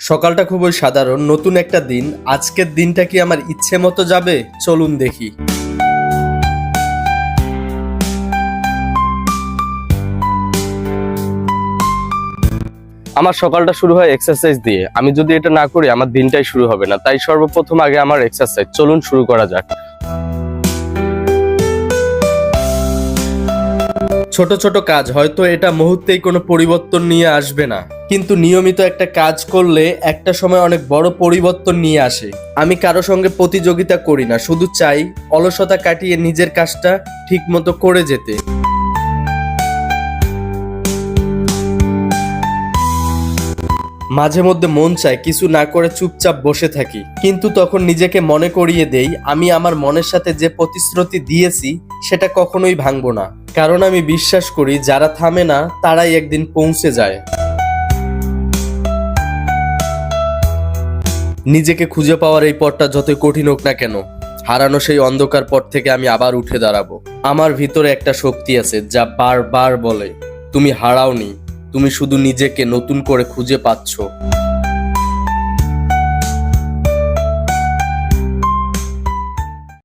সকালটা খুবই সাধারণ, নতুন একটা দিন। আজকের দিনটা কি আমার ইচ্ছে মতো যাবে? চলুন দেখি। আমার সকালটা শুরু হয় এক্সারসাইজ দিয়ে। আমি যদি এটা না করি আমার দিনটাই শুরু হবে না। তাই সর্বপ্রথম আগে আমার এক্সারসাইজ। চলুন শুরু করা যাক। ছোট ছোট কাজ, হয়তো এটা মুহূর্তেই কোনো পরিবর্তন নিয়ে আসবে না, কিন্তু নিয়মিত একটা কাজ করলে একটা সময় অনেক বড় পরিবর্তন নিয়ে আসে। আমি কারো সঙ্গে প্রতিযোগিতা করি না, শুধু চাই অলসতা কাটিয়ে নিজের কাজটা ঠিক মতো করে যেতে। মাঝে মধ্যে মন চায় কিছু না করে চুপচাপ বসে থাকি, কিন্তু তখন নিজেকে মনে করিয়ে দেই আমি আমার মনের সাথে যে প্রতিশ্রুতি দিয়েছি সেটা কখনোই ভাঙবো না। কারণ আমি বিশ্বাস করি যারা থামে না তারাই একদিন পৌঁছে যায়। নিজেকে খুঁজে পাওয়ার এই পথটা যতই কঠিন হোক না কেন, হারানো সেই অন্ধকার পথ থেকে আমি আবার উঠে দাঁড়াবো। আমার ভিতরে একটা শক্তি আছে যা বারবার বলে তুমি হারাওনি, তুমি শুধু নিজেকে নতুন করে খুঁজে পাচ্ছ।